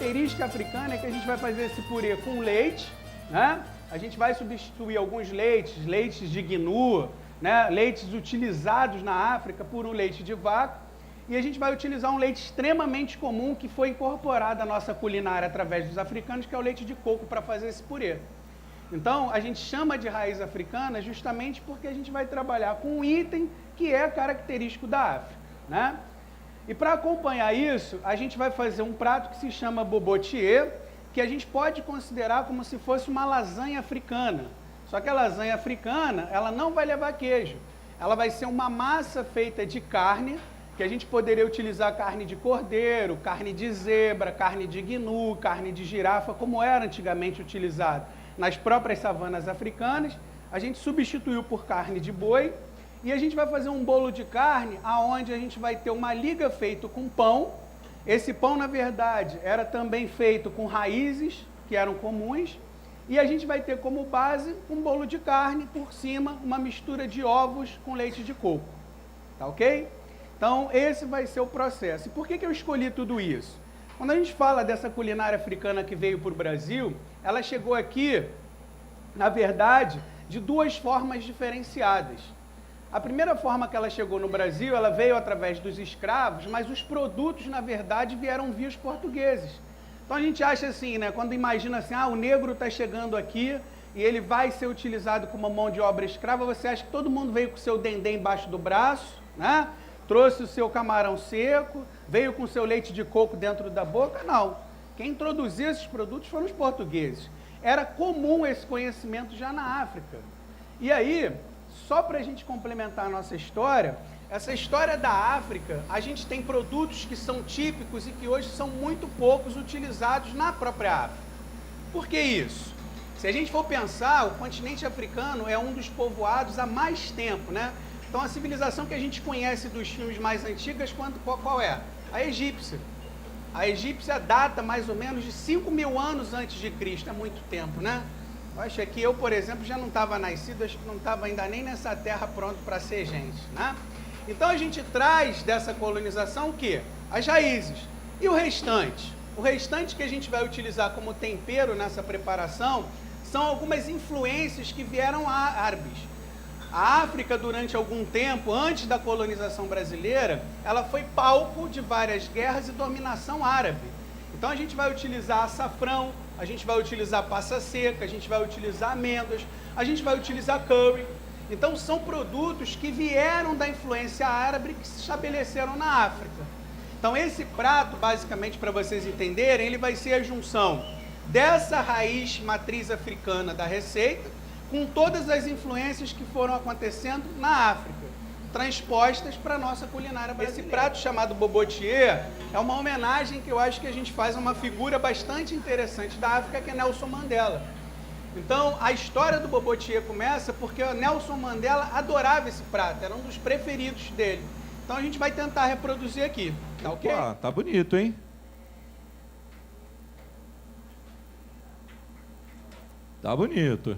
característica africana é que a gente vai fazer esse purê com leite, né? A gente vai substituir alguns leites de gnu, né? Leites utilizados na África por um leite de vaca, e a gente vai utilizar um leite extremamente comum que foi incorporado à nossa culinária através dos africanos, que é o leite de coco, para fazer esse purê. Então, a gente chama de raiz africana justamente porque a gente vai trabalhar com um item que é característico da África, né? E para acompanhar isso, a gente vai fazer um prato que se chama bobotiê, que a gente pode considerar como se fosse uma lasanha africana. Só que a lasanha africana, ela não vai levar queijo. Ela vai ser uma massa feita de carne, que a gente poderia utilizar carne de cordeiro, carne de zebra, carne de gnu, carne de girafa, como era antigamente utilizado nas próprias savanas africanas. A gente substituiu por carne de boi e a gente vai fazer um bolo de carne aonde a gente vai ter uma liga feita com pão. Esse pão, na verdade, era também feito com raízes, que eram comuns, e a gente vai ter como base um bolo de carne, por cima uma mistura de ovos com leite de coco, tá ok? Então, esse vai ser o processo. E por que eu escolhi tudo isso? Quando a gente fala dessa culinária africana que veio para o Brasil, ela chegou aqui, na verdade, de duas formas diferenciadas. A primeira forma que ela chegou no Brasil, ela veio através dos escravos, mas os produtos, na verdade, vieram via os portugueses. Então a gente acha assim, né, quando imagina assim, o negro está chegando aqui e ele vai ser utilizado como mão de obra escrava, você acha que todo mundo veio com o seu dendê embaixo do braço, né? Trouxe o seu camarão seco, veio com o seu leite de coco dentro da boca? Não. Quem introduziu esses produtos foram os portugueses. Era comum esse conhecimento já na África. E aí, só para a gente complementar a nossa história, essa história da África, a gente tem produtos que são típicos e que hoje são muito poucos utilizados na própria África. Por que isso? Se a gente for pensar, o continente africano é um dos povoados há mais tempo, né? Então a civilização que a gente conhece dos filmes mais antigos, qual é? A egípcia. A egípcia data mais ou menos de 5.000 anos antes de Cristo, é muito tempo, né? Eu acho que eu, por exemplo, já não estava nascido, acho que não estava ainda nem nessa terra pronto para ser gente, né? Então a gente traz dessa colonização o quê? As raízes. E o restante? O restante que a gente vai utilizar como tempero nessa preparação são algumas influências que vieram árabes. A África, durante algum tempo, antes da colonização brasileira, ela foi palco de várias guerras e dominação árabe. Então a gente vai utilizar açafrão, a gente vai utilizar passa seca, a gente vai utilizar amêndoas, a gente vai utilizar curry. Então são produtos que vieram da influência árabe que se estabeleceram na África. Então esse prato, basicamente, para vocês entenderem, ele vai ser a junção dessa raiz matriz africana da receita, com todas as influências que foram acontecendo na África, transpostas para a nossa culinária brasileira. Esse prato chamado bobotiê é uma homenagem que eu acho que a gente faz a uma figura bastante interessante da África, que é Nelson Mandela. Então, a história do bobotiê começa porque o Nelson Mandela adorava esse prato, era um dos preferidos dele. Então, a gente vai tentar reproduzir aqui, tá ok? Tá bonito, hein? Tá bonito.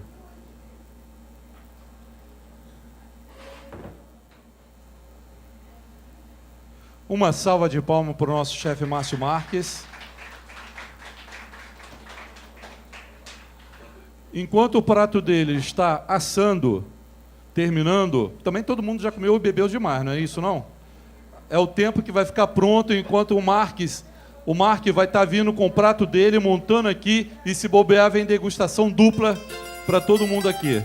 Uma salva de palmas para o nosso chefe Márcio Marques. Enquanto o prato dele está assando, terminando, também todo mundo já comeu e bebeu demais, não é isso não? É o tempo que vai ficar pronto enquanto o Mark vai estar vindo com o prato dele, montando aqui, e se bobear vem degustação dupla para todo mundo aqui.